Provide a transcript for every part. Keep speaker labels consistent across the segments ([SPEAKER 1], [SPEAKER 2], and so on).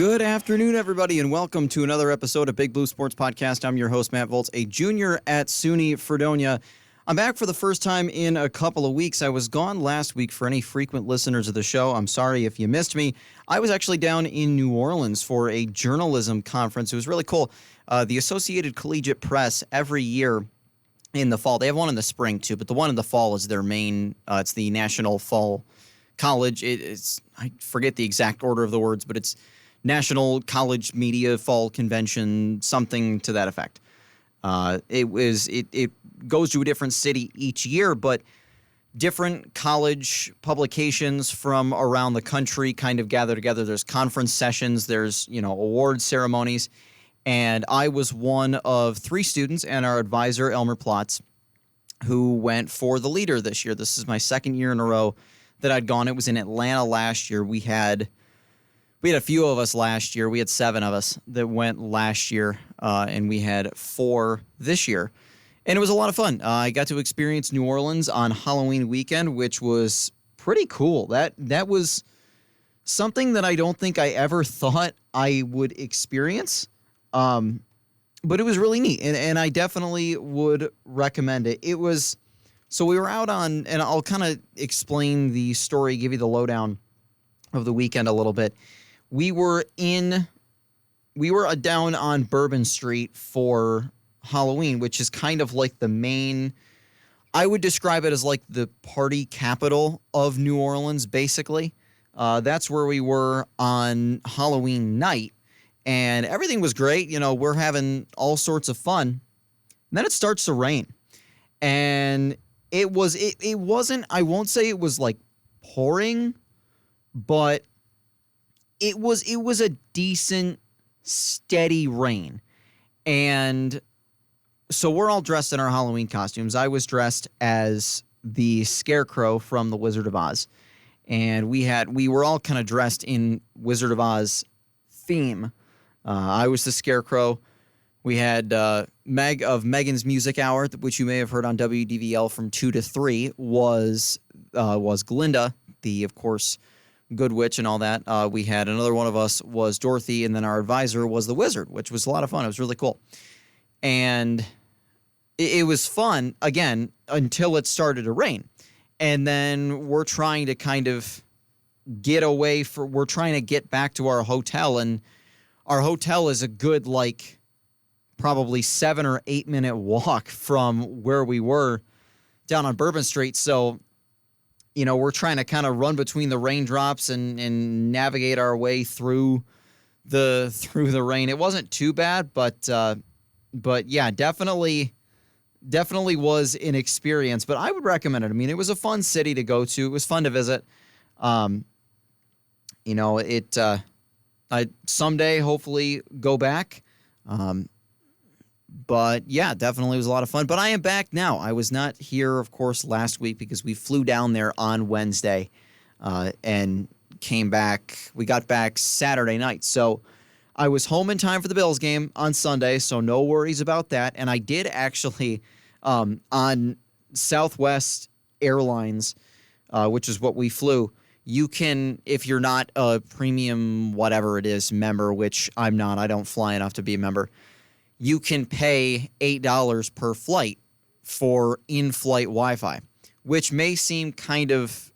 [SPEAKER 1] Good afternoon, everybody, and welcome to another episode of Big Blue Sports Podcast. I'm your host, Matt Volz, a junior at SUNY Fredonia. I'm back for the first time in a couple of weeks. I was gone last week. For any frequent listeners of the show, I'm sorry if you missed me. I was actually down in New Orleans for a journalism conference. It was really cool. The Associated Collegiate Press, every year in the fall, they have one in the spring too, but the one in the fall is their main, it's the National Fall College. I forget the exact order of the words, but it's National College Media Fall Convention, something to that effect. It goes to a different city each year, but different college publications from around the country kind of gather together. There's conference sessions, there's, award ceremonies, and I was one of three students and our advisor, Elmer Plotz, who went for the leader this year. This is my second year in a row that I'd gone. It was in Atlanta last year. We had a few of us last year. We had 7 of us that went last year, and we had 4 this year. And it was a lot of fun. I got to experience New Orleans on Halloween weekend, which was pretty cool. That was something that I don't think I ever thought I would experience, but it was really neat, and I definitely would recommend it. So we were out on, and I'll kind of explain the story, give you the lowdown of the weekend a little bit. We were down on Bourbon Street for Halloween, which is kind of like the main, I would describe it as like the party capital of New Orleans, basically. That's where we were on Halloween night, and everything was great. We're having all sorts of fun. And then it starts to rain, and it wasn't, I won't say it was like pouring, but it was a decent, steady rain. And so we're all dressed in our Halloween costumes. I was dressed as the Scarecrow from The Wizard of Oz. And we were all kind of dressed in Wizard of Oz theme. I was the Scarecrow. We had Meg of Megan's Music Hour, which you may have heard on WDVL from 2 to 3, was Glinda, the, of course, Good Witch and all that. We had another one of us was Dorothy, and then our advisor was the Wizard, which was a lot of fun. It was really cool. And it was fun, again, until it started to rain. And then we're trying to kind of we're trying to get back to our hotel, and our hotel is a good, probably 7 or 8 minute walk from where we were down on Bourbon Street. So, we're trying to kind of run between the raindrops and navigate our way through the rain. It wasn't too bad, but yeah, definitely was an experience. But I would recommend it. I mean, it was a fun city to go to. It was fun to visit. I someday hopefully go back. But yeah, definitely was a lot of fun. But I am back now. I was not here, of course, last week because we flew down there on Wednesday and came back. We got back Saturday night. So I was home in time for the Bills game on Sunday, so no worries about that. And I did actually, on Southwest Airlines, which is what we flew, you can, if you're not a premium whatever it is member, which I'm not, I don't fly enough to be a member, you can pay $8 per flight for in-flight Wi-Fi, which may seem kind of,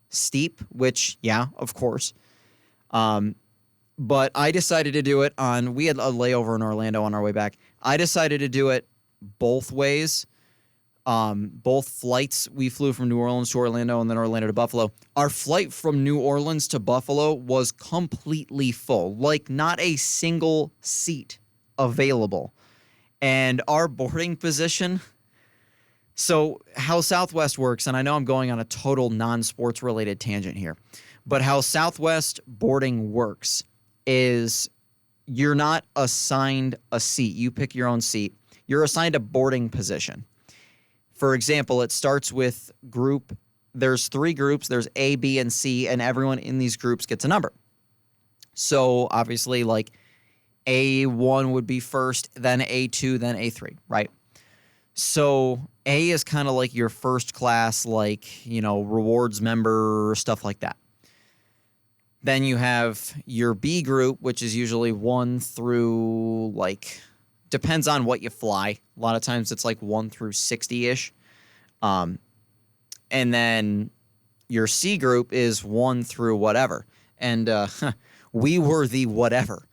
[SPEAKER 1] steep, which, yeah, of course. But I decided to do it we had a layover in Orlando on our way back. I decided to do it both ways. Both flights, we flew from New Orleans to Orlando and then Orlando to Buffalo. Our flight from New Orleans to Buffalo was completely full, not a single seat available. And our boarding position, so how Southwest works, and I know I'm going on a total non-sports related tangent here, but how Southwest boarding works is you're not assigned a seat. You pick your own seat. You're assigned a boarding position. For example, it starts with there's 3 groups. There's A, B, and C, and everyone in these groups gets a number. So obviously, A1 would be first, then A2, then A3, right? So A is kind of like your first class, rewards member, stuff like that. Then you have your B group, which is usually 1 through, like, depends on what you fly. A lot of times it's like 1 through 60-ish. And then your C group is 1 through whatever. And we were the whatever.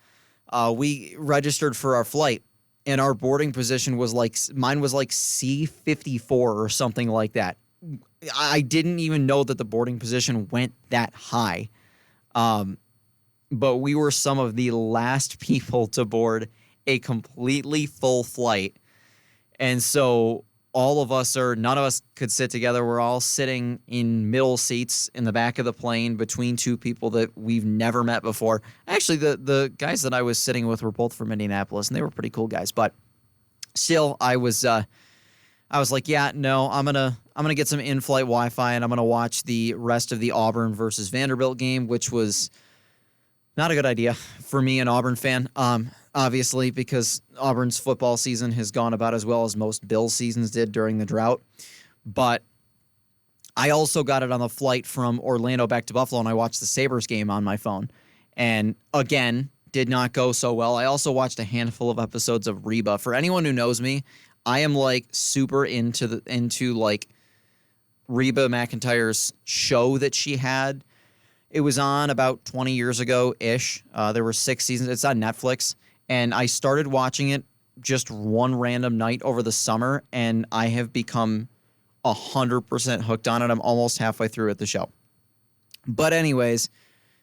[SPEAKER 1] We registered for our flight, and our boarding position was like, mine was like C54 or something like that. I didn't even know that the boarding position went that high. But we were some of the last people to board a completely full flight. And so none of us could sit together. We're all sitting in middle seats in the back of the plane between two people that we've never met before. Actually, the guys that I was sitting with were both from Indianapolis, and they were pretty cool guys. But still, I was like, yeah, no, I'm gonna get some in-flight Wi-Fi, and I'm gonna watch the rest of the Auburn versus Vanderbilt game, which was not a good idea for me, an Auburn fan. Obviously, because Auburn's football season has gone about as well as most Bills seasons did during the drought. But I also got it on the flight from Orlando back to Buffalo, and I watched the Sabres game on my phone. And again, did not go so well. I also watched a handful of episodes of Reba. For anyone who knows me, I am like super into like Reba McEntire's show that she had. It was on about 20 years ago-ish. There were 6 seasons. It's on Netflix. And I started watching it just one random night over the summer, and I have become 100% hooked on it. I'm almost halfway through at the show. But anyways,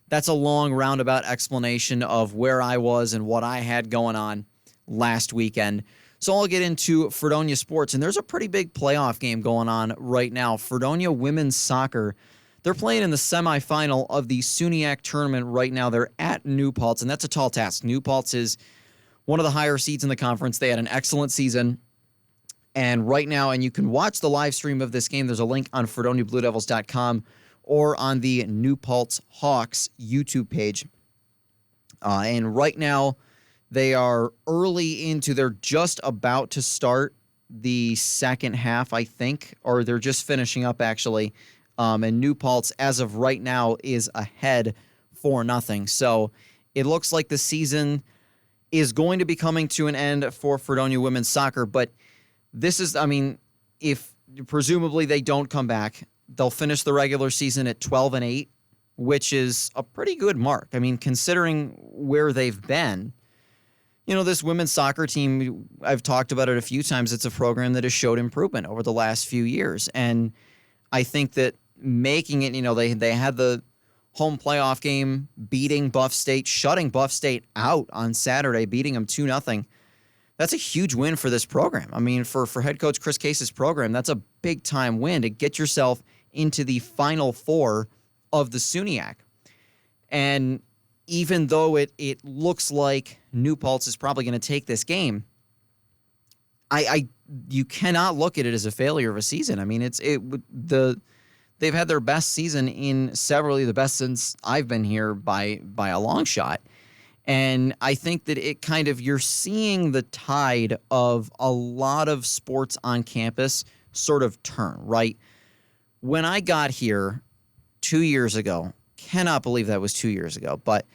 [SPEAKER 1] that's a long roundabout explanation of where I was and what I had going on last weekend. So I'll get into Fredonia sports, and there's a pretty big playoff game going on right now. Fredonia women's soccer, they're playing in the semifinal of the SUNYAC tournament right now. They're at New Paltz, and that's a tall task. New Paltz is one of the higher seeds in the conference. They had an excellent season. And right now, and you can watch the live stream of this game. There's a link on FredoniaBlueDevils.com or on the New Paltz Hawks YouTube page. And right now, they are they're just about to start the second half, I think, or they're just finishing up, actually. And New Paltz, as of right now, is ahead 4-0. So it looks like the season is going to be coming to an end for Fredonia women's soccer. But this is, if presumably they don't come back, they'll finish the regular season at 12-8, which is a pretty good mark. Considering where they've been. This women's soccer team, I've talked about it a few times. It's a program that has showed improvement over the last few years. And I think that making it, they had the home playoff game, beating Buff State, shutting Buff State out on Saturday, beating them 2-0. That's a huge win for this program. For head coach Chris Case's program, that's a big-time win to get yourself into the Final Four of the SUNYAC. And even though it looks like New Paltz is probably going to take this game, you cannot look at it as a failure of a season. They've had their best season in several, the best since I've been here by a long shot. And I think that it kind of, you're seeing the tide of a lot of sports on campus sort of turn, right? When I got here 2 years ago, cannot believe that was 2 years ago, but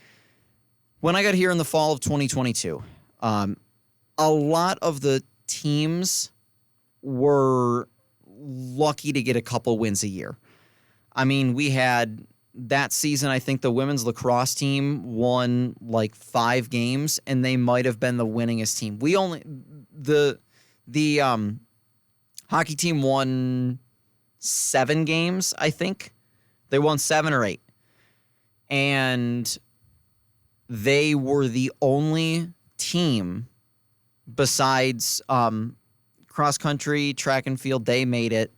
[SPEAKER 1] when I got here in the fall of 2022, a lot of the teams were lucky to get a couple wins a year. We had that season, I think the women's lacrosse team won like 5 games, and they might have been the winningest team. The hockey team won 7 games, I think. They won 7 or 8. And they were the only team besides cross country, track and field, they made it.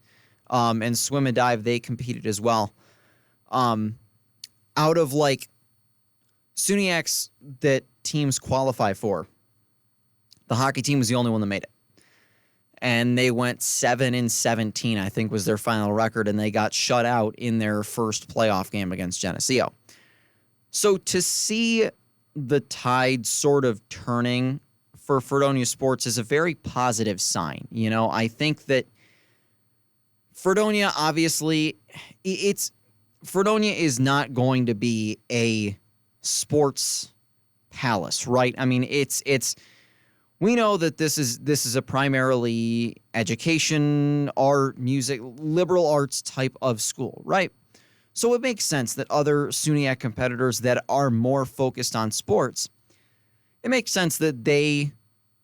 [SPEAKER 1] And swim and dive, they competed as well. Out of like SUNYACs that teams qualify for, the hockey team was the only one that made it. And they went 7-17, I think was their final record, and they got shut out in their first playoff game against Geneseo. So to see the tide sort of turning for Fredonia sports is a very positive sign. I think that Fredonia, obviously, Fredonia is not going to be a sports palace, right? I mean, it's we know that this is a primarily education, art, music, liberal arts type of school, right? So it makes sense that other SUNYAC competitors that are more focused on sports, it makes sense that they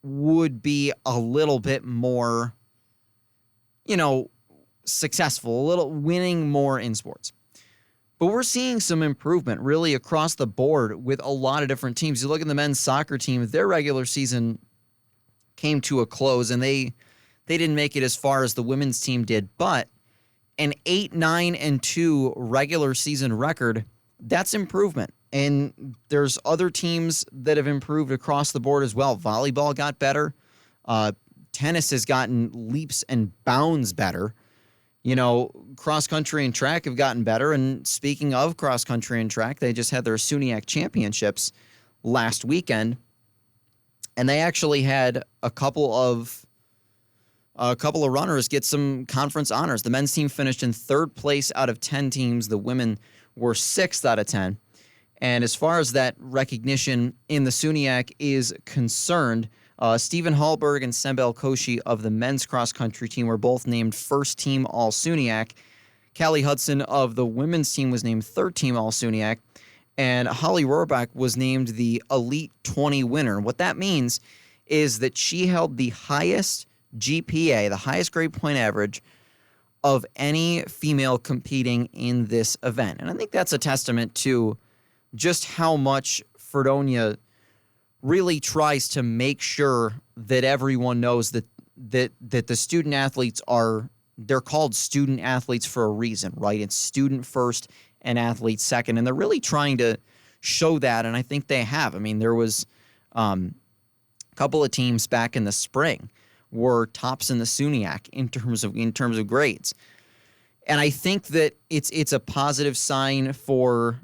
[SPEAKER 1] would be a little bit more, successful, a little winning more in sports. But we're seeing some improvement really across the board with a lot of different teams. You look at the men's soccer team, their regular season came to a close, and they didn't make it as far as the women's team did, but an 8-9-2 regular season record, that's improvement. And there's other teams that have improved across the board as well. Volleyball got better. Tennis has gotten leaps and bounds better. Cross country and track have gotten better. And speaking of cross country and track, they just had their SUNYAC championships last weekend. And they actually had a couple of runners get some conference honors. The men's team finished in 3rd place out of 10 teams. The women were 6th out of 10. And as far as that recognition in the SUNYAC is concerned, Stephen Hallberg and Sembel Koshi of the men's cross-country team were both named first team All-SUNYAC. Callie Hudson of the women's team was named third team All-SUNYAC. And Holly Rohrbach was named the Elite 20 winner. What that means is that she held the highest GPA, the highest grade point average of any female competing in this event. And I think that's a testament to just how much Fredonia really tries to make sure that everyone knows that the student athletes they're called student athletes for a reason, right? It's student first and athlete second. And they're really trying to show that, and I think they have. I mean, there was a couple of teams back in the spring were tops in the SUNYAC in terms of grades. And I think that it's a positive sign for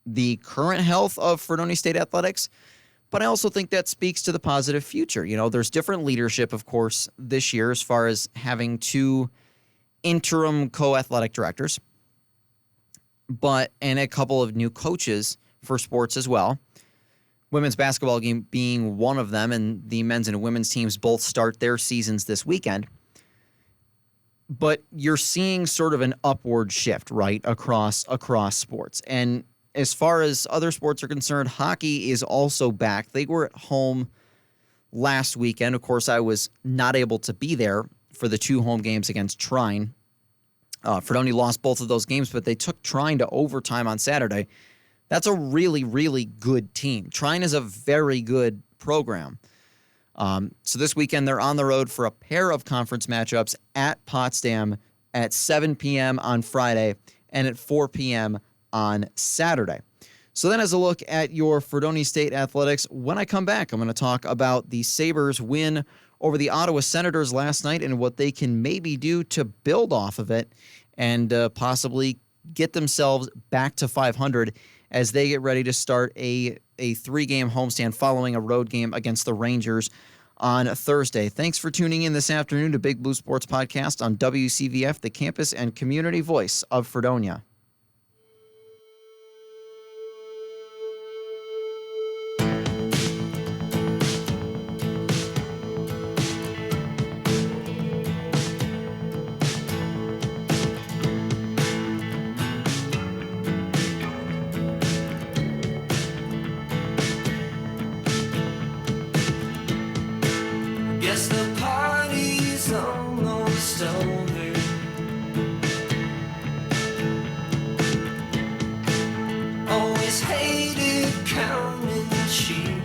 [SPEAKER 1] the current health of Fredonia State athletics, but I also think that speaks to the positive future. There's different leadership, of course, this year as far as having 2 interim co-athletic directors, and a couple of new coaches for sports as well. Women's basketball game being one of them, and the men's and women's teams both start their seasons this weekend. But you're seeing sort of an upward shift, right, across sports. And as far as other sports are concerned, hockey is also back. They were at home last weekend. Of course, I was not able to be there for the 2 home games against Trine. Fredonia lost both of those games, but they took Trine to overtime on Saturday. That's a really, really good team. Trine is a very good program. So this weekend, they're on the road for a pair of conference matchups at Potsdam at 7 p.m. on Friday and at 4 p.m. on Saturday. So then as a look at your Fredonia State athletics, when I come back, I'm going to talk about the Sabres' win over the Ottawa Senators last night and what they can maybe do to build off of it and possibly get themselves back to 500 as they get ready to start a 3-game homestand following a road game against the Rangers on Thursday. Thanks for tuning in this afternoon to Big Blue Sports Podcast on WCVF, the campus and community voice of Fredonia.
[SPEAKER 2] Guess the party's almost over. Always hated counting sheep.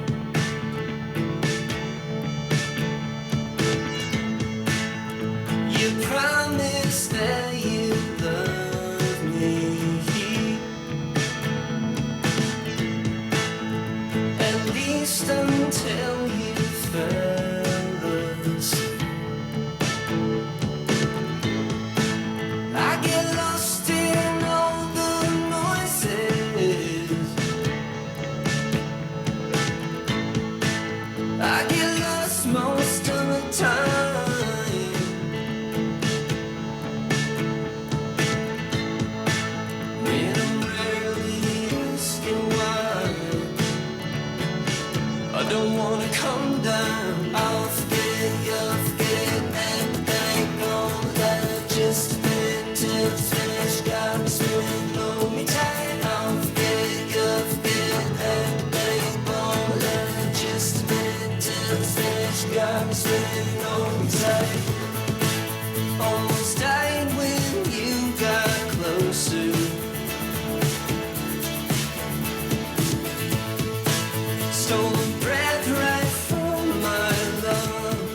[SPEAKER 2] You promised that you love me, at least until you fell. I get lost in all the noises. I get lost most of the time. I don't wanna come down. I'll forget, you'll forget, and ain't gonna let just a bit till it's finished. Got me spinning, hold me tight. I'll forget, you'll forget, and ain't gonna let just a bit till it's finished. Got me spinning, hold me tight. Almost died when you got closer. Stolen breath right from my love.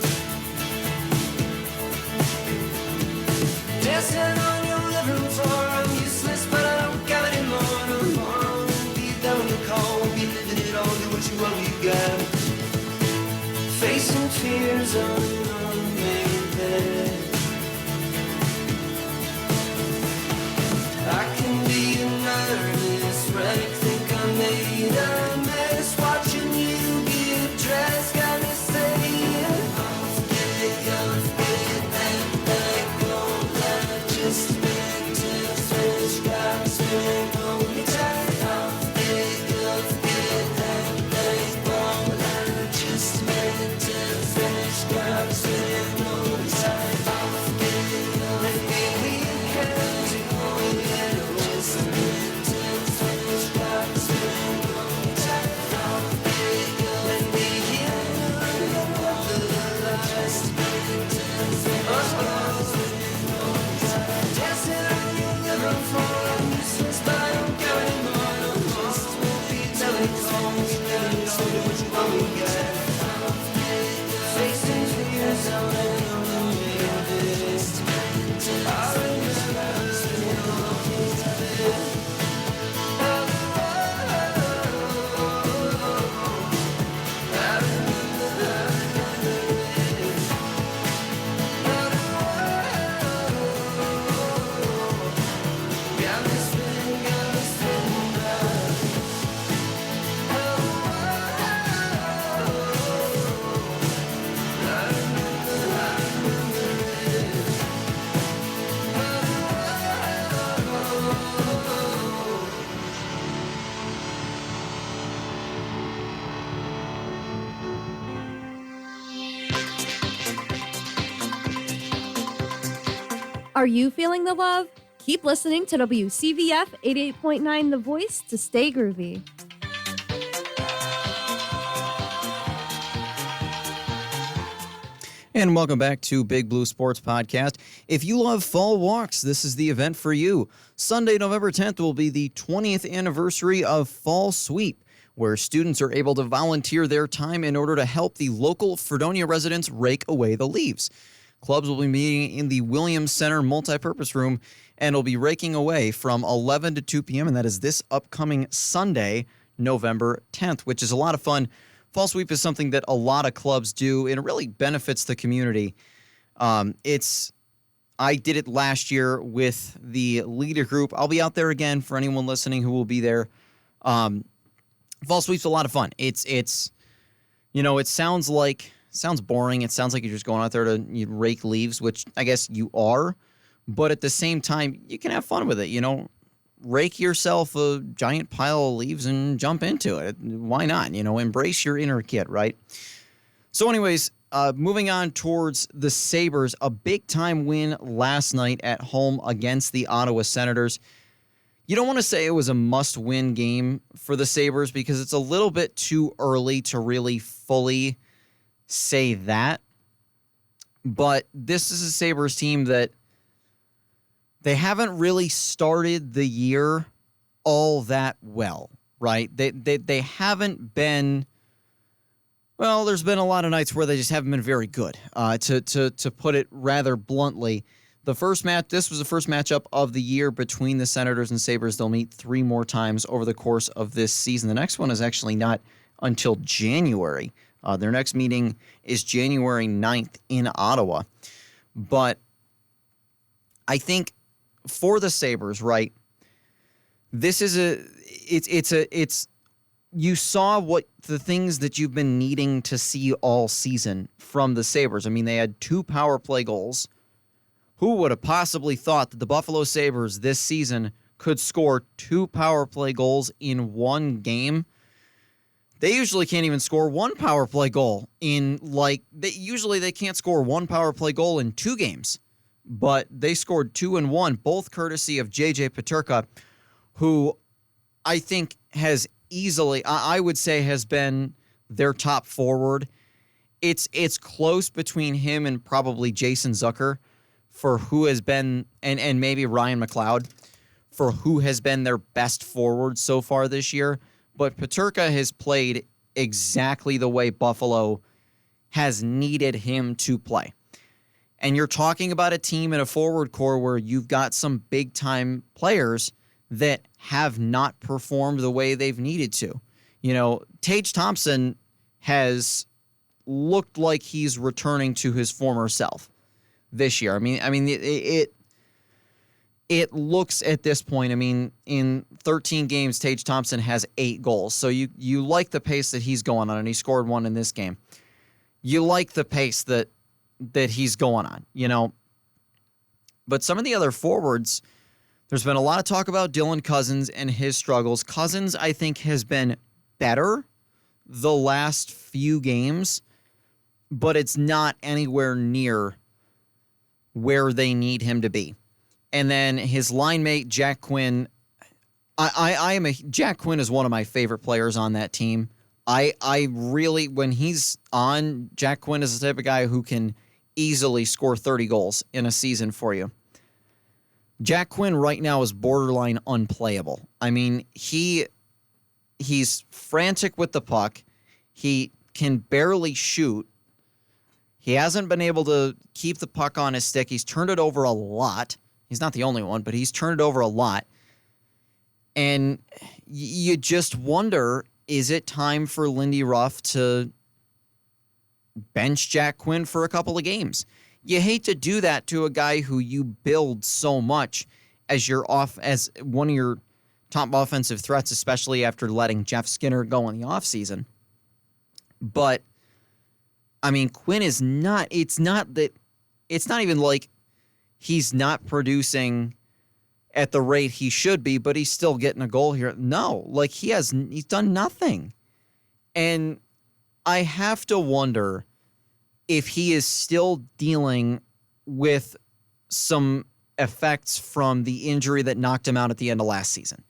[SPEAKER 2] Dancing on your living room floor. I'm useless, but I don't care anymore. No more. Won't be there when you call. Won't be living it all. Do what you want, you got. Facing fears on an unmade bed. I can be a nervous wreck. Think I made a mess. Watching you get dressed got me saying, I'll forget, you'll forget, and I won't let just a minute till it's finished. Got me spinning, hold me tight. I'll forget, you'll forget, and I won't let just a minute till it's finished. Got me spinning, hold me tight. I'll forget, you'll forget, we can do it. Just a minute till it's finished. Got me spinning, hold me tight. I'll forget, you'll forget, just a minute till it's finished. Dancing on your living floor. I'm useless, but I don't care anymore. No more. Won't be telling songs. You never know what you want me to get. Facing fears on an unmade list. I remember spinning on his bed. Got me spinning,
[SPEAKER 3] Are you feeling the love? Keep listening to WCVF 88.9 The Voice to stay groovy.
[SPEAKER 1] And welcome back to Big Blue Sports Podcast. If you love fall walks, this is the event for you. Sunday, November 10th will be the 20th anniversary of Fall Sweep, where students are able to volunteer their time in order to help the local Fredonia residents rake away the leaves. Clubs will be meeting in the Williams Center multipurpose room and will be raking away from 11 to 2 p.m., and that is this upcoming Sunday, November 10th, which is a lot of fun. Fall Sweep is something that a lot of clubs do, and it really benefits the community. I did it last year with the leader group. I'll be out there again for anyone listening who will be there. Fall Sweep's a lot of fun. It sounds boring. It sounds like you're just going out there to rake leaves, which I guess you are. But at the same time, you can have fun with it. Rake yourself a giant pile of leaves and jump into it. Why not? Embrace your inner kid, right? So anyways, moving on towards the Sabres, a big-time win last night at home against the Ottawa Senators. You don't want to say it was a must-win game for the Sabres because it's a little bit too early to really fully say that. But this is a Sabres team that they haven't really started the year all that well, right? They haven't been, well, there's been a lot of nights where they just haven't been very good, to put it rather bluntly. This was the first matchup of the year between the Senators and Sabres. They'll meet 3 more times over the course of this season. The next one is actually not until January. Their next meeting is January 9th in Ottawa. But I think for the Sabres, right, this is you saw what the things that you've been needing to see all season from the Sabres. I mean, they had 2 power play goals. Who would have possibly thought that the Buffalo Sabres this season could score 2 power play goals in one game? They usually can't even score one power play goal usually they can't score one power play goal in 2 games, but they scored 2 in 1, both courtesy of JJ Peterka, who I think has easily, I would say, has been their top forward. It's close between him and probably Jason Zucker for who has been, and maybe Ryan McLeod for who has been their best forward so far this year. But Peterka has played exactly the way Buffalo has needed him to play. And you're talking about a team in a forward core where you've got some big-time players that have not performed the way they've needed to. You know, Tage Thompson has looked like he's returning to his former self this year. I mean, it looks at this point, in 13 games, Tage Thompson has 8 goals. So you like the pace that he's going on, and he scored 1 in this game. You like the pace that he's going on, you know. But some of the other forwards, there's been a lot of talk about Dylan Cousins and his struggles. Cousins, I think, has been better the last few games, but it's not anywhere near where they need him to be. And then his line mate, Jack Quinn. Jack Quinn is one of my favorite players on that team. I really, when he's on, Jack Quinn is the type of guy who can easily score 30 goals in a season for you. Jack Quinn right now is borderline unplayable. I mean, he's frantic with the puck. He can barely shoot. He hasn't been able to keep the puck on his stick. He's turned it over a lot. He's not the only one, but he's turned it over a lot. And you just wonder, is it time for Lindy Ruff to bench Jack Quinn for a couple of games? You hate to do that to a guy who you build so much as as one of your top offensive threats, especially after letting Jeff Skinner go in the offseason. But I mean, Quinn is not, it's not even like he's not producing at the rate he should be, but he's still getting a goal here. No, like he's done nothing. And I have to wonder if he is still dealing with some effects from the injury that knocked him out at the end of last season.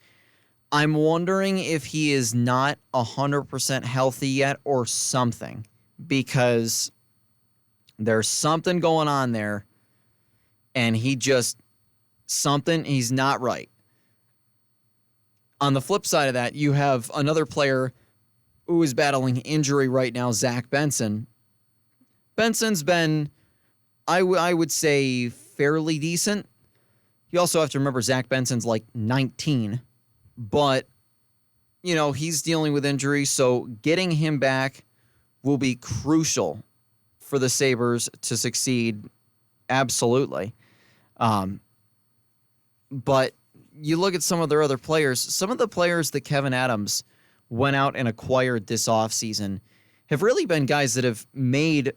[SPEAKER 1] I'm wondering if he is not 100% healthy yet or something, because there's something going on there. And he's not right. On the flip side of that, you have another player who is battling injury right now, Zach Benson. Benson's been, I would say, fairly decent. You also have to remember Zach Benson's like 19. But, you know, he's dealing with injury, so getting him back will be crucial for the Sabres to succeed. Absolutely. But you look at some of their other players, some of the players that Kevin Adams went out and acquired this offseason have really been guys that have made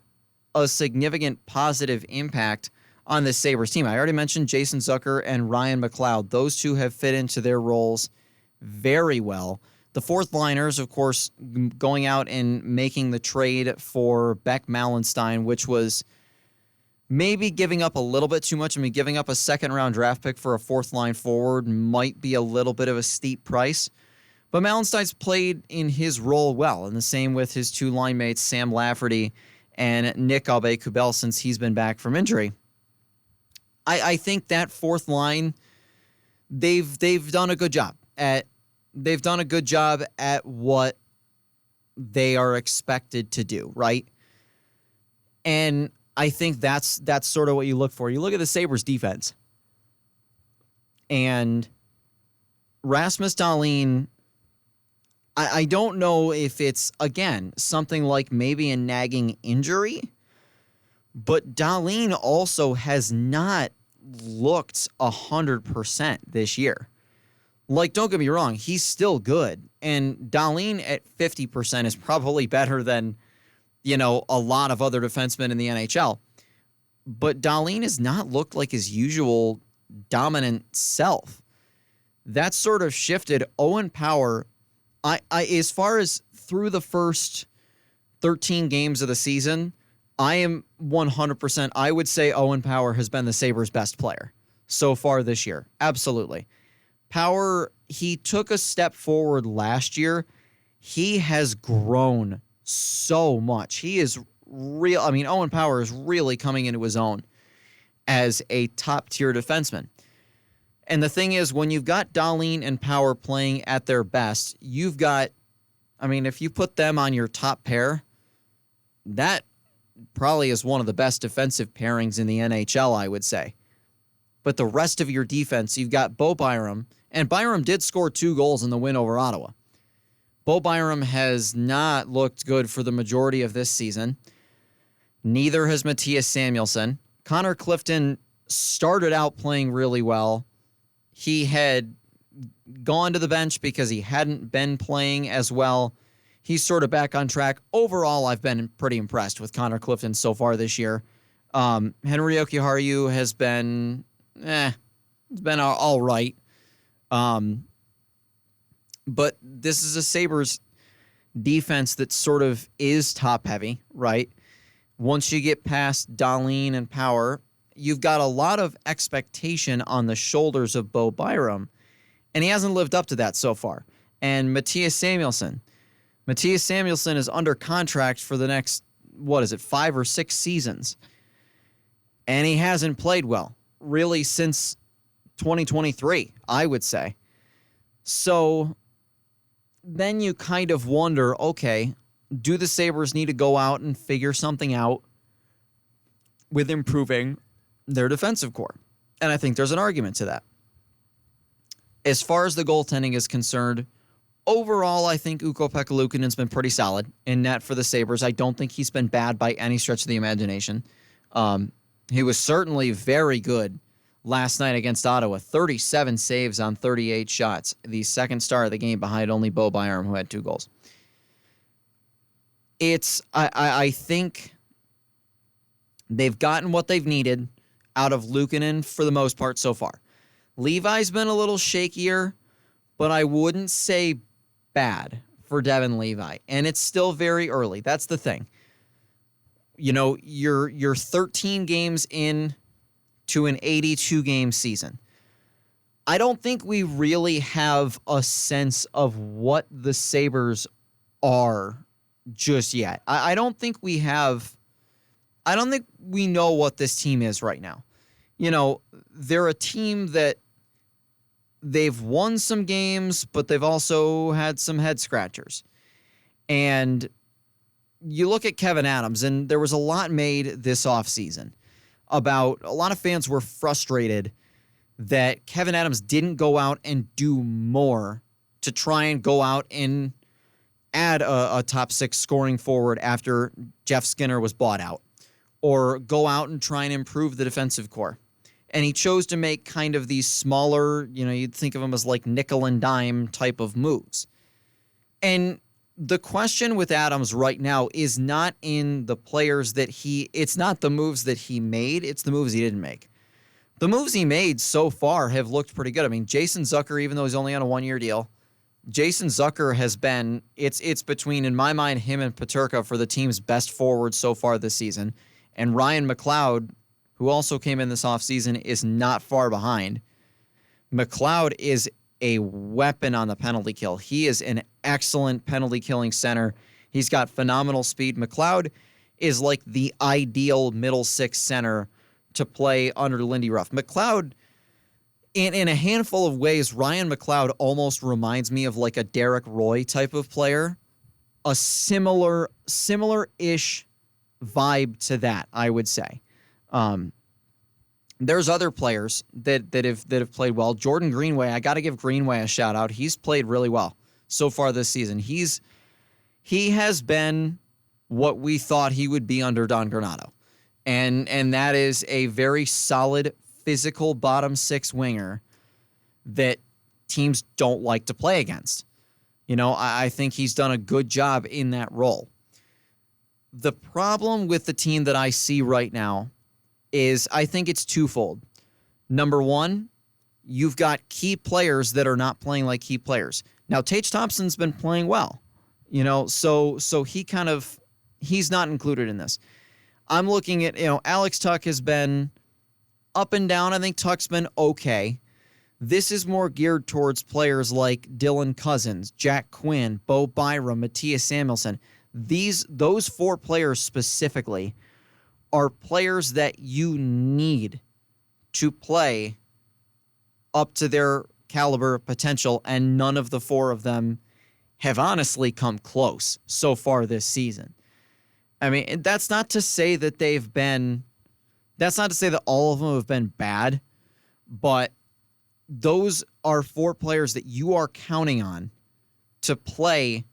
[SPEAKER 1] a significant positive impact on the Sabres team. I already mentioned Jason Zucker and Ryan McLeod. Those two have fit into their roles very well. The fourth liners, of course, going out and making the trade for Beck Mallenstein, which was maybe giving up a little bit too much. I mean, giving up a second-round draft pick for a fourth-line forward might be a little bit of a steep price. But Mallenstein's played in his role well, and the same with his two line mates, Sam Lafferty and Nick Aube-Kubel, since he's been back from injury. I think that fourth line, they've done a good job at. They've done a good job at what they are expected to do, right? And I think that's sort of what you look for. You look at the Sabres defense. And Rasmus Dahlin, I don't know if it's, again, something like maybe a nagging injury, but Dahlin also has not looked 100% this year. Like, don't get me wrong, he's still good. And Dahlin at 50% is probably better than, you know, a lot of other defensemen in the NHL. But Dahlin has not looked like his usual dominant self. That sort of shifted. Owen Power, I as far as through the first 13 games of the season, I am 100%. I would say Owen Power has been the Sabres' best player so far this year. Absolutely. Power, he took a step forward last year. He has grown so much. He is real. I mean, Owen Power is really coming into his own as a top-tier defenseman. And the thing is, when you've got Dahlin and Power playing at their best, you've got, I mean, if you put them on your top pair, that probably is one of the best defensive pairings in the NHL, I would say. But the rest of your defense, you've got Bo Byram, and Byram did score 2 goals in the win over Ottawa. Bo Byram has not looked good for the majority of this season. Neither has Matthias Samuelsson. Connor Clifton started out playing really well. He had gone to the bench because he hadn't been playing as well. He's sort of back on track. Overall, I've been pretty impressed with Connor Clifton so far this year. Henry Jokiharju has been, it's been all right. But this is a Sabres defense that sort of is top-heavy, right? Once you get past Dahlin and Power, you've got a lot of expectation on the shoulders of Bo Byram, and he hasn't lived up to that so far. And Matthias Samuelsson is under contract for the next, 5 or 6 seasons. And he hasn't played well, really, since 2023, I would say. So then you kind of wonder, okay, do the Sabres need to go out and figure something out with improving their defensive core? And I think there's an argument to that. As far as the goaltending is concerned, overall, I think Ukko-Pekka Luukkonen's been pretty solid in net for the Sabres. I don't think he's been bad by any stretch of the imagination. He was certainly very good last night against Ottawa. 37 saves on 38 shots. The second star of the game behind only Bo Byram, who had 2 goals. I think they've gotten what they've needed out of Luukkonen for the most part so far. Levi's been a little shakier, but I wouldn't say bad for Devin Levi. And it's still very early. That's the thing. You know, you're 13 games in to an 82-game season. I don't think we really have a sense of what the Sabres are just yet. I don't think we know what this team is right now. You know, they're a team that they've won some games, but they've also had some head scratchers. And you look at Kevin Adams, and there was a lot made this offseason about, a lot of fans were frustrated that Kevin Adams didn't go out and do more to try and go out and add a top 6 scoring forward after Jeff Skinner was bought out, or go out and try and improve the defensive core. And he chose to make kind of these smaller, you know, you'd think of them as like nickel and dime type of moves. And the question with Adams right now is not in the players that it's not the moves that he made, it's the moves he didn't make. The moves he made so far have looked pretty good. I mean, Jason Zucker, even though he's only on a 1-year deal, Jason Zucker has been, it's between, in my mind, him and Peterka for the team's best forwards so far this season. And Ryan McLeod, who also came in this offseason, is not far behind. McLeod is a weapon on the penalty kill. He is an excellent penalty-killing center. He's got phenomenal speed. McLeod is like the ideal middle 6 center to play under Lindy Ruff. McLeod, in a handful of ways, Ryan McLeod almost reminds me of like a Derek Roy type of player. A similar-ish vibe to that, I would say. There's other players that have played well. Jordan Greenway, I got to give Greenway a shout out. He's played really well so far this season. He has been what we thought he would be under Don Granato. And that is a very solid physical bottom 6 winger that teams don't like to play against. You know, I think he's done a good job in that role. The problem with the team that I see right now is I think it's twofold. Number one, you've got key players that are not playing like key players. Now, Tage Thompson's been playing well. So he's not included in this. I'm looking at, Alex Tuck has been up and down. I think Tuck's been okay. This is more geared towards players like Dylan Cousins, Jack Quinn, Bo Byram, Matthias Samuelson. Those 4 players specifically are players that you need to play up to their caliber potential, and none of the 4 of them have honestly come close so far this season. I mean, that's not to say that all of them have been bad, but those are 4 players that you are counting on to play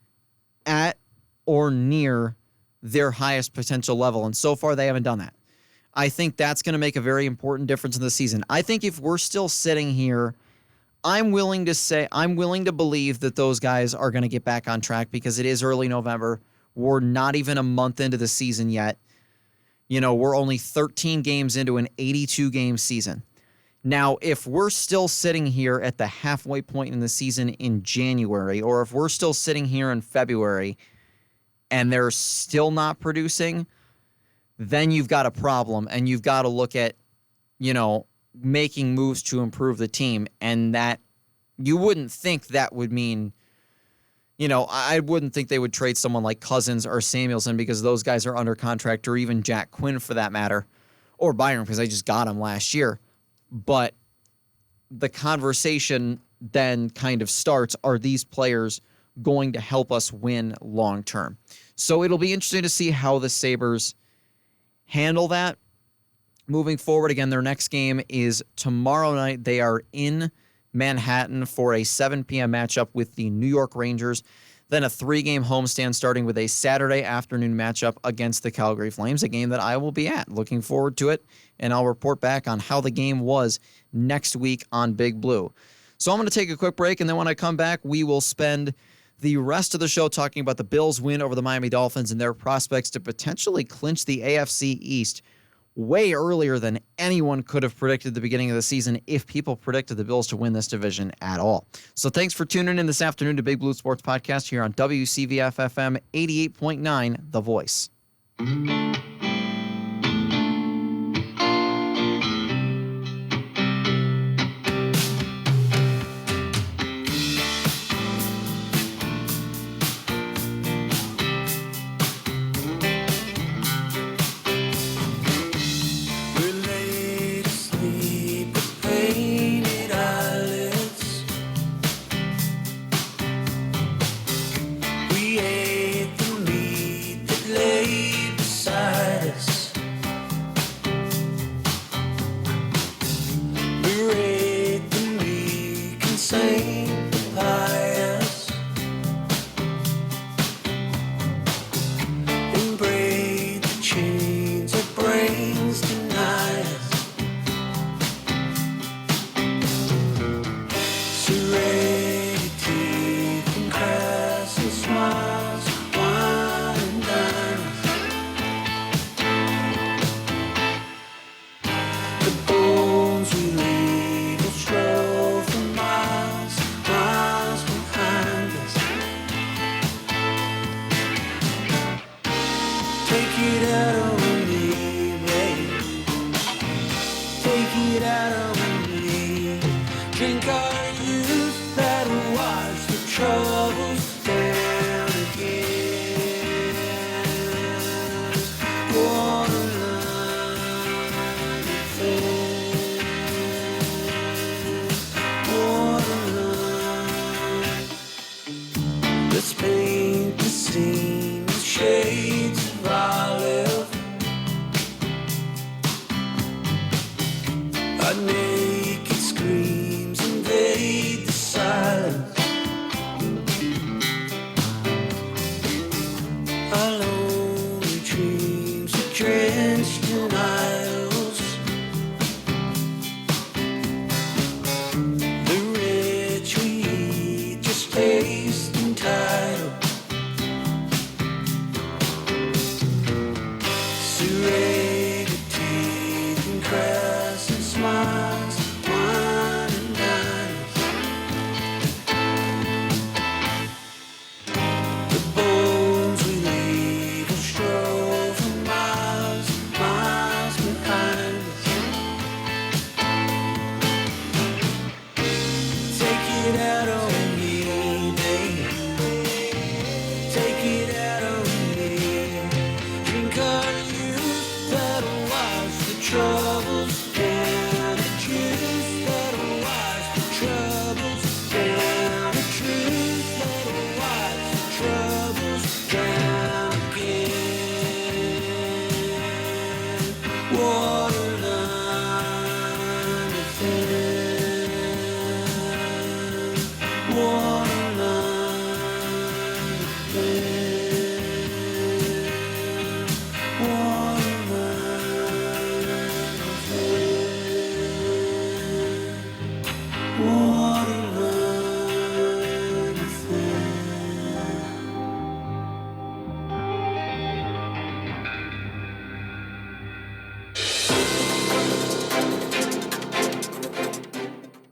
[SPEAKER 1] at or near their highest potential level, and so far they haven't done that. I think that's going to make a very important difference in the season. I think if we're still sitting here, I'm willing to believe that those guys are going to get back on track because it is early November. We're not even a month into the season yet. We're only 13 games into an 82-game season. Now, if we're still sitting here at the halfway point in the season in January, or if we're still sitting here in February and they're still not producing, then you've got a problem, and you've got to look at, making moves to improve the team. And that you wouldn't think that would mean, I wouldn't think they would trade someone like Cousins or Samuelson because those guys are under contract, or even Jack Quinn for that matter, or Byron because they just got him last year. But the conversation then kind of starts, are these players going to help us win long term? So it'll be interesting to see how the Sabres handle that moving forward. Again, their next game is tomorrow night. They are in Manhattan for a 7 p.m. matchup with the New York Rangers. Then a 3-game homestand starting with a Saturday afternoon matchup against the Calgary Flames, a game that I will be at. Looking forward to it, and I'll report back on how the game was next week on Big Blue. So I'm going to take a quick break, and then when I come back, we will spend the rest of the show talking about the Bills' win over the Miami Dolphins and their prospects to potentially clinch the AFC East way earlier than anyone could have predicted at the beginning of the season, if people predicted the Bills to win this division at all. So thanks for tuning in this afternoon to Big Blue Sports Podcast here on WCVF-FM 88.9, The Voice.
[SPEAKER 2] The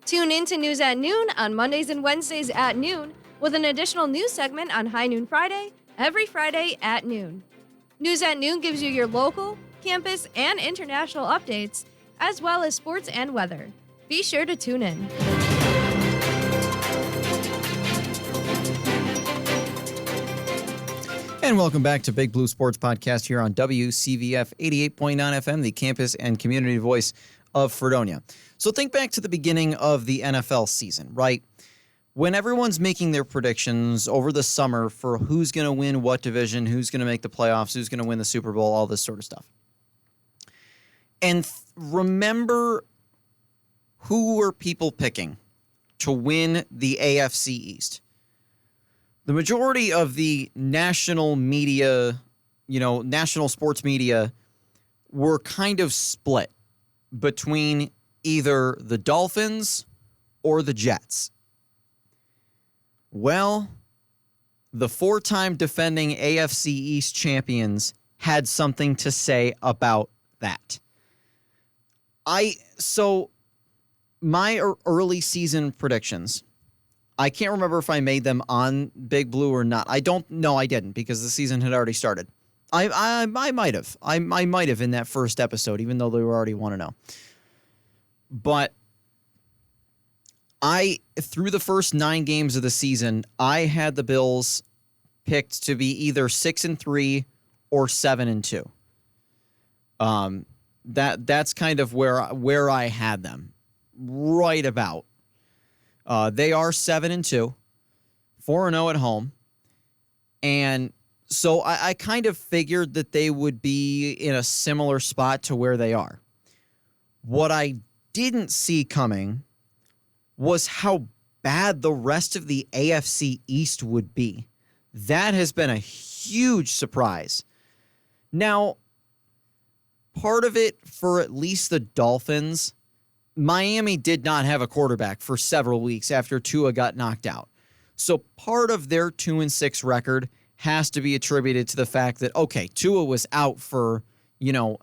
[SPEAKER 3] Tune in to News at Noon on Mondays and Wednesdays at noon, with an additional news segment on High Noon Friday, every Friday at noon. News at Noon gives you your local, campus, and international updates, as well as sports and weather. Be sure to tune in.
[SPEAKER 1] And welcome back to Big Blue Sports Podcast here on WCVF 88.9 FM, the campus and community voice of Fredonia. So think back to the beginning of the NFL season, right? When everyone's making their predictions over the summer for who's going to win what division, who's going to make the playoffs, who's going to win the Super Bowl, all this sort of stuff. And remember, who were people picking to win the AFC East? The majority of the national media, national sports media, were kind of split between either the Dolphins or the Jets. Well, the four-time defending AFC East champions had something to say about that. My early season predictions, I can't remember if I made them on Big Blue or not. I didn't, because the season had already started. I might have. I might have in that first episode, even though they were already 1-0. But through the first 9 games of the season, I had the Bills picked to be either 6-3 or 7-2. That's kind of where I had them, right about. They are 7-2, 4-0 at home, and so I kind of figured that they would be in a similar spot to where they are. What I didn't see coming was how bad the rest of the AFC East would be. That has been a huge surprise. Now, part of it for at least the Dolphins, Miami did not have a quarterback for several weeks after Tua got knocked out. So part of their 2-6 record has to be attributed to the fact that, okay, Tua was out for,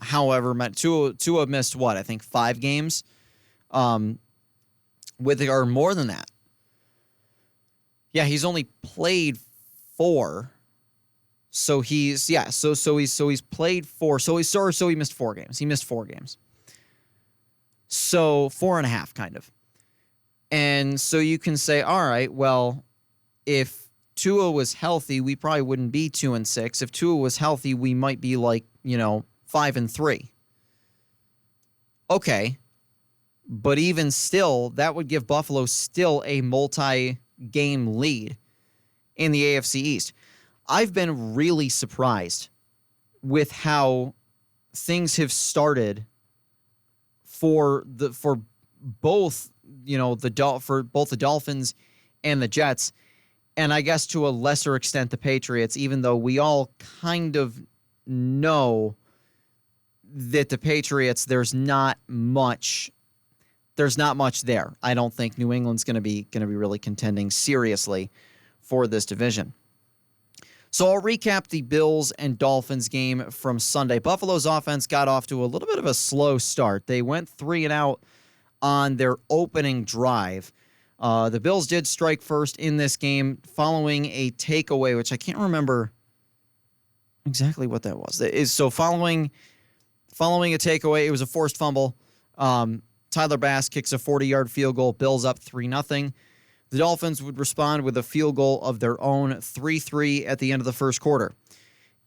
[SPEAKER 1] however much. Tua missed what? I think 5 games, or more than that. Yeah, he's only played 4. So he's played 4. So he missed 4 games. He missed 4 games. So 4.5 kind of. And so you can say, all right, well, if Tua was healthy, we probably wouldn't be 2-6. If Tua was healthy, we might be 5-3. Okay. But even still, that would give Buffalo still a multi-game lead in the AFC East. I've been really surprised with how things have started for both the Dolphins and the Jets, and I guess to a lesser extent the Patriots, even though we all kind of know that the Patriots, there's not much there. I don't think New England's going to be really contending seriously for this division. So I'll recap the Bills and Dolphins game from Sunday. Buffalo's offense got off to a little bit of a slow start. They went 3-and-out on their opening drive. The Bills did strike first in this game following a takeaway, which I can't remember exactly what that was. So following a takeaway, it was a forced fumble. Tyler Bass kicks a 40-yard field goal. Bills up 3-0. The Dolphins would respond with a field goal of their own, 3-3 at the end of the first quarter.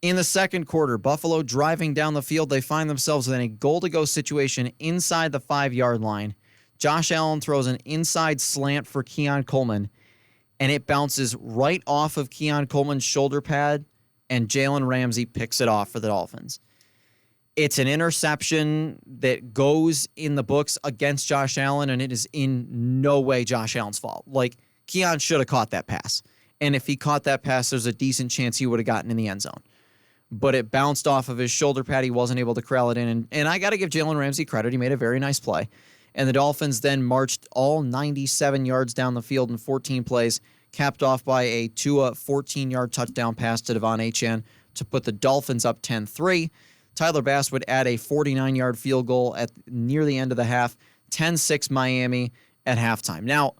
[SPEAKER 1] In the second quarter, Buffalo driving down the field, they find themselves in a goal-to-go situation inside the 5-yard line. Josh Allen throws an inside slant for Keon Coleman, and it bounces right off of Keon Coleman's shoulder pad, and Jalen Ramsey picks it off for the Dolphins. It's an interception that goes in the books against Josh Allen, and it is in no way Josh Allen's fault. Like, Keon should have caught that pass. And if he caught that pass, there's a decent chance he would have gotten in the end zone. But it bounced off of his shoulder pad. He wasn't able to corral it in. And I got to give Jalen Ramsey credit. He made a very nice play. And the Dolphins then marched all 97 yards down the field in 14 plays, capped off by a Tua 14-yard touchdown pass to Devon Achane to put the Dolphins up 10-3. Tyler Bass would add a 49-yard field goal at near the end of the half, 10-6 Miami at halftime. Now,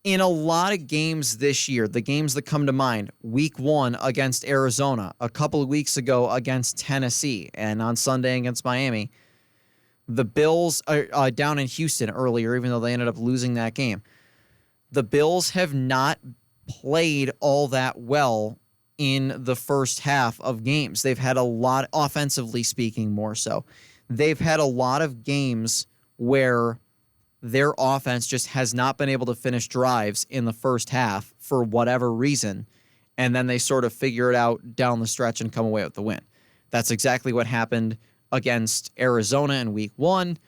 [SPEAKER 1] in a lot of games this year, the games that come to mind, week 1 against Arizona, a couple of weeks ago against Tennessee, and on Sunday against Miami, the Bills are down in Houston earlier, even though they ended up losing that game. The Bills have not played all that well in the first half of games. They've had a lot, offensively speaking, more so. They've had a lot of games where their offense just has not been able to finish drives in the first half for whatever reason, and then they sort of figure it out down the stretch and come away with the win. That's exactly what happened against Arizona in week 1.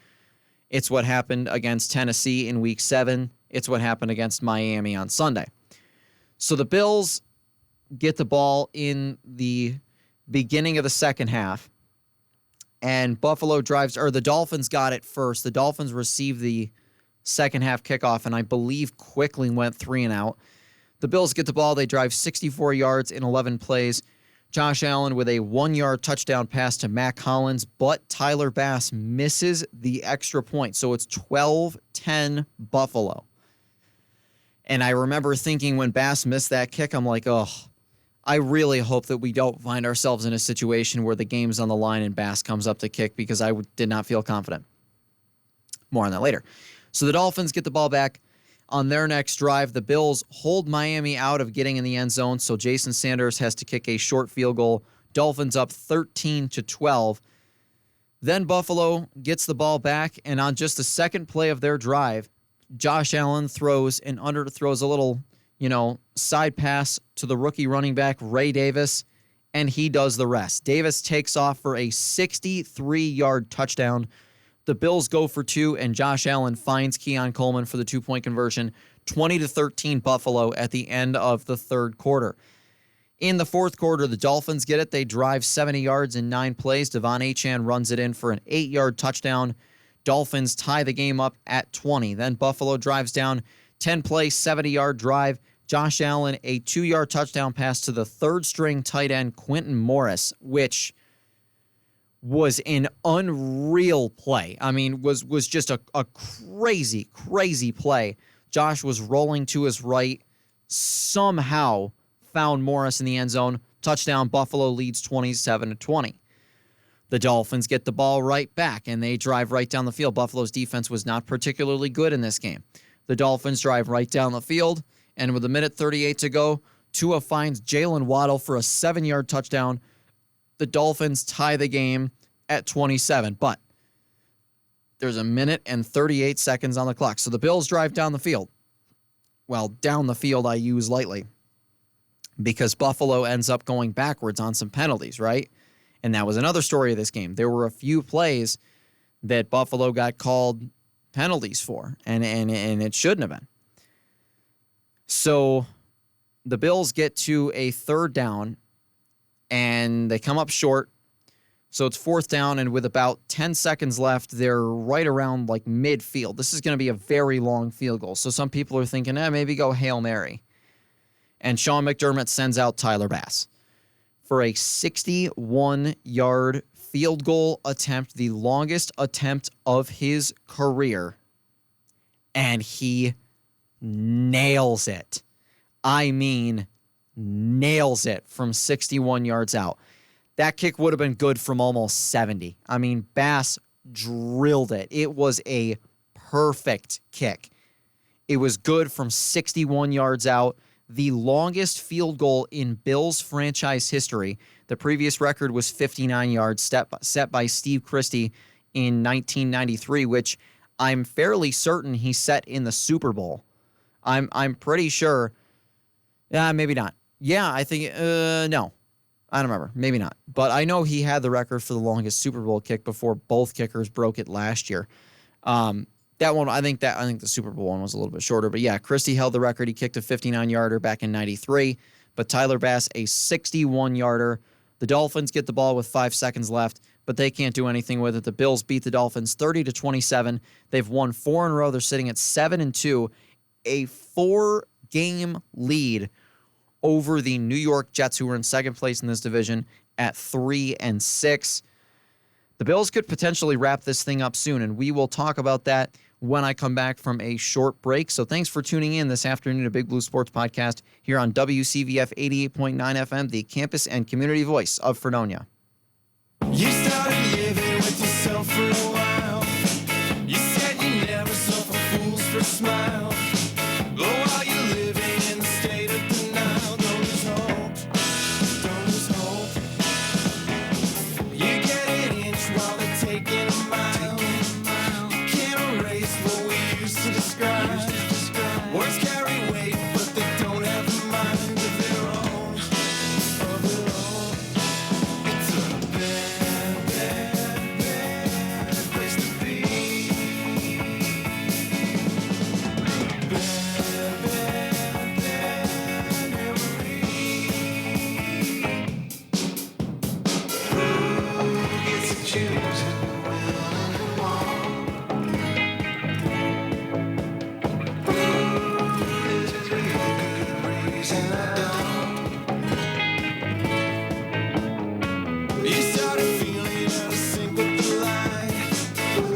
[SPEAKER 1] It's what happened against Tennessee in week 7. It's what happened against Miami on Sunday. So the Bills get the ball in the beginning of the second half, and the Dolphins got it first. The Dolphins received the second half kickoff, and I believe quickly went 3 and out. The Bills get the ball. They drive 64 yards in 11 plays. Josh Allen with a 1-yard touchdown pass to Matt Collins, but Tyler Bass misses the extra point. So it's 12-10 Buffalo. And I remember thinking when Bass missed that kick, I'm like, oh, I really hope that we don't find ourselves in a situation where the game's on the line and Bass comes up to kick, because I did not feel confident. More on that later. So the Dolphins get the ball back on their next drive. The Bills hold Miami out of getting in the end zone, so Jason Sanders has to kick a short field goal. Dolphins up 13-12. Then Buffalo gets the ball back, and on just the second play of their drive, Josh Allen throws a little, side pass to the rookie running back, Ray Davis, and he does the rest. Davis takes off for a 63-yard touchdown. The Bills go for 2, and Josh Allen finds Keon Coleman for the 2-point conversion, 20-13 Buffalo at the end of the third quarter. In the fourth quarter, the Dolphins get it. They drive 70 yards in 9 plays. Devon Achane runs it in for an 8-yard touchdown. Dolphins tie the game up at 20. Then Buffalo drives down 10-play, 70-yard drive. Josh Allen, a 2-yard touchdown pass to the third-string tight end, Quentin Morris, which was an unreal play. I mean, was just a crazy, crazy play. Josh was rolling to his right, somehow found Morris in the end zone. Touchdown, Buffalo leads 27-20. The Dolphins get the ball right back, and they drive right down the field. Buffalo's defense was not particularly good in this game. The Dolphins drive right down the field, and with 1:38 to go, Tua finds Jalen Waddle for a 7-yard touchdown. The Dolphins tie the game at 27, but there's 1:38 on the clock. So the Bills drive down the field. Well, down the field I use lightly, because Buffalo ends up going backwards on some penalties, right? And that was another story of this game. There were a few plays that Buffalo got called penalties for, and it shouldn't have been. So the Bills get to a third down, and they come up short. So it's fourth down, and with about 10 seconds left, they're right around like midfield. This is going to be a very long field goal. So some people are thinking, maybe go Hail Mary. And Sean McDermott sends out Tyler Bass for a 61-yard field goal attempt, the longest attempt of his career. And he nails it. I mean, nails it from 61 yards out. That kick would have been good from almost 70. I mean, Bass drilled it. It was a perfect kick. It was good from 61 yards out. The longest field goal in Bills franchise history. The previous record was 59 yards, set by Steve Christie in 1993, which I'm fairly certain he set in the Super Bowl. I'm pretty sure. Maybe not. Yeah, I think no. I don't remember. Maybe not. But I know he had the record for the longest Super Bowl kick before both kickers broke it last year. That one, I think the Super Bowl one was a little bit shorter. But yeah, Christie held the record. He kicked a 59-yarder back in 93. But Tyler Bass, a 61-yarder. The Dolphins get the ball with 5 seconds left, but they can't do anything with it. The Bills beat the Dolphins 30-27. They've won 4 in a row. They're sitting at 7-2, a 4-game lead over the New York Jets, who were in second place in this division at 3-6. The Bills could potentially wrap this thing up soon, and we will talk about that when I come back from a short break. So thanks for tuning in this afternoon to Big Blue Sports Podcast here on WCVF 88.9 FM, the campus and community voice of Fredonia.
[SPEAKER 2] You started living with yourself for a while. You said you never saw fools for a smile. But while you're living in the state of denial, don't lose hope. Don't lose hope. You get an inch while they're taking a mile. You can't erase what we used to describe. Words carry weight, but they don't have a mind of their own. Of their own. It's a bad, bad, bad place to be. Bad, bad, bad memory. Who gets to choose when you want? Who lives with good reason I don't? You started feeling out of sync with the light,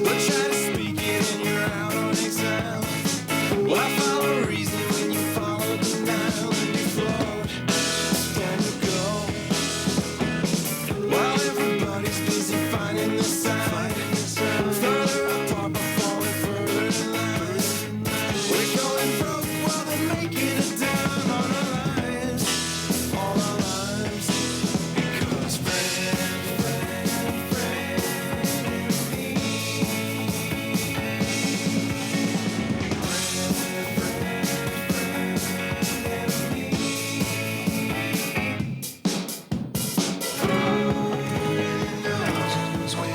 [SPEAKER 2] but try to speak it and you're out on exile. Why follow reason when you follow denial and you float down you go? While everybody's busy finding the sign, further apart but falling further in line. We're going broke while they're making it down on our lives, all our lives. Because friend knows when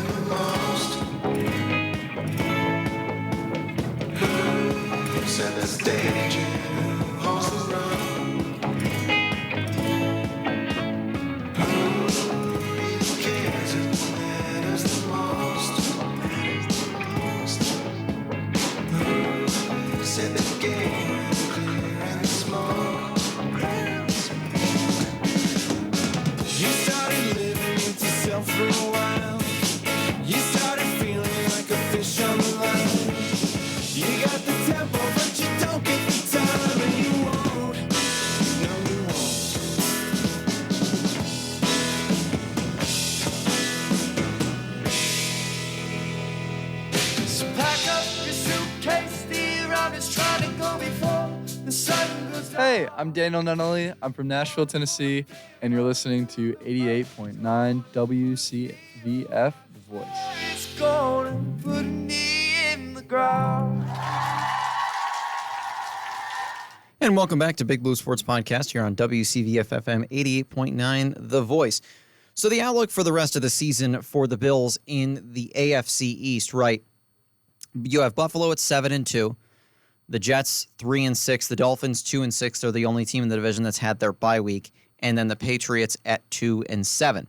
[SPEAKER 2] the most. Who set the stage and who holds the road? Who really cares if what matters the most? Who set the game clear in the smoke? You started living with yourself for a while. You started feeling like a fish on the line. You got the tempo, but you don't get the time, and you won't. No, you won't. So pack up your suitcase, the round is trying to go before the sun goes down.
[SPEAKER 4] Hey, I'm Daniel Nunnally. I'm from Nashville, Tennessee, and you're listening to 88.9 WCVF, The Voice.
[SPEAKER 2] It's gonna put a knee in the ground.
[SPEAKER 1] And welcome back to Big Blue Sports Podcast here on WCVF FM 88.9, The Voice. So the outlook for the rest of the season for the Bills in the AFC East, right? You have Buffalo at 7-2, the Jets 3-6, the Dolphins 2-6. They're the only team in the division that's had their bye week, and then the Patriots at 2-7.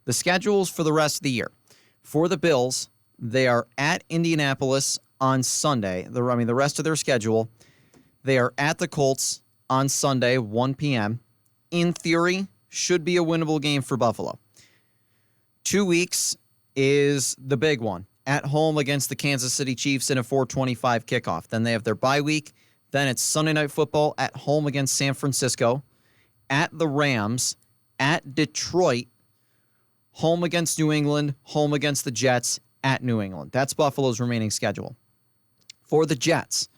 [SPEAKER 1] The schedules for the rest of the year. For the Bills, they are at Indianapolis on Sunday. The rest of their schedule, they are at the Colts on Sunday, 1 p.m. In theory, should be a winnable game for Buffalo. 2 weeks is the big one. At home against the Kansas City Chiefs in a 4:25 kickoff. Then they have their bye week. Then it's Sunday Night Football at home against San Francisco, at the Rams, at Detroit, home against New England, home against the Jets, at New England. That's Buffalo's remaining schedule. For the Jets,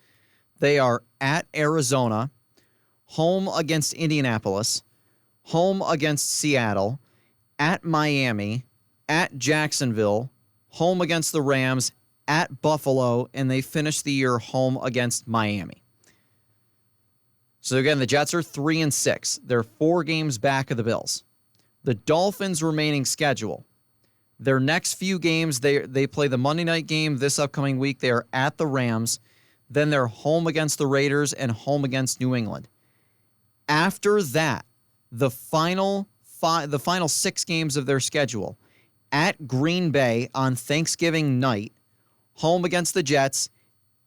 [SPEAKER 1] they are at Arizona, home against Indianapolis, home against Seattle, at Miami, at Jacksonville, home against the Rams, at Buffalo, and they finish the year home against Miami. So again, the Jets are 3-6. They're 4 games back of the Bills. The Dolphins' remaining schedule. Their next few games, they play the Monday night game this upcoming week. They are at the Rams. Then they're home against the Raiders and home against New England. After that, the final 6 games of their schedule, at Green Bay on Thanksgiving night, home against the Jets,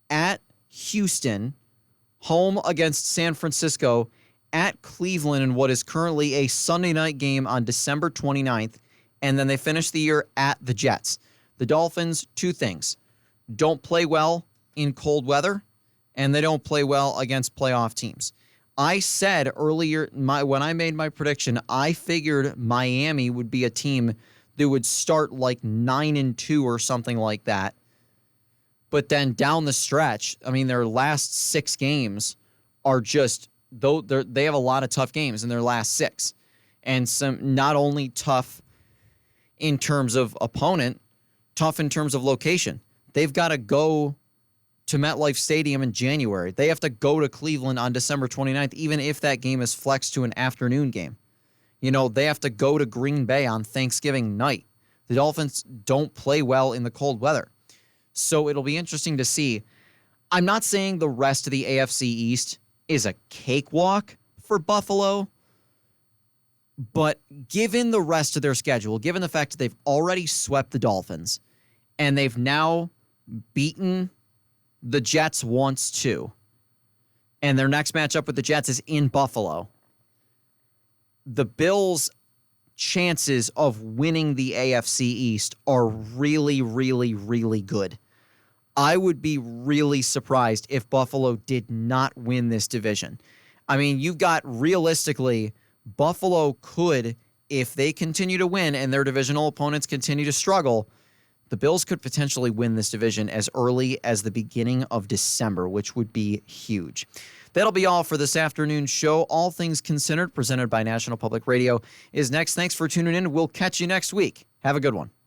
[SPEAKER 1] at Houston, home against San Francisco, at Cleveland in what is currently a Sunday night game on December 29th, and then they finish the year at the Jets. The Dolphins, 2 things. Don't play well in cold weather, and they don't play well against playoff teams. I said earlier, when I made my prediction, I figured Miami would be a team that would start like 9-2 or something like that. But then down the stretch, I mean, their last 6 games are just, they have a lot of tough games in their last 6. And some not only tough in terms of opponent, tough in terms of location. They've got to go to MetLife Stadium in January. They have to go to Cleveland on December 29th, even if that game is flexed to an afternoon game. You know, they have to go to Green Bay on Thanksgiving night. The Dolphins don't play well in the cold weather. So it'll be interesting to see. I'm not saying the rest of the AFC East is a cakewalk for Buffalo, but given the rest of their schedule, given the fact that they've already swept the Dolphins, and they've now beaten the Jets once too, and their next matchup with the Jets is in Buffalo, the Bills' chances of winning the AFC East are really, really, really good. I would be really surprised if Buffalo did not win this division. I mean, you've got, realistically, Buffalo could, if they continue to win and their divisional opponents continue to struggle, the Bills could potentially win this division as early as the beginning of December, which would be huge. That'll be all for this afternoon's show. All Things Considered, presented by National Public Radio, is next. Thanks for tuning in. We'll catch you next week. Have a good one.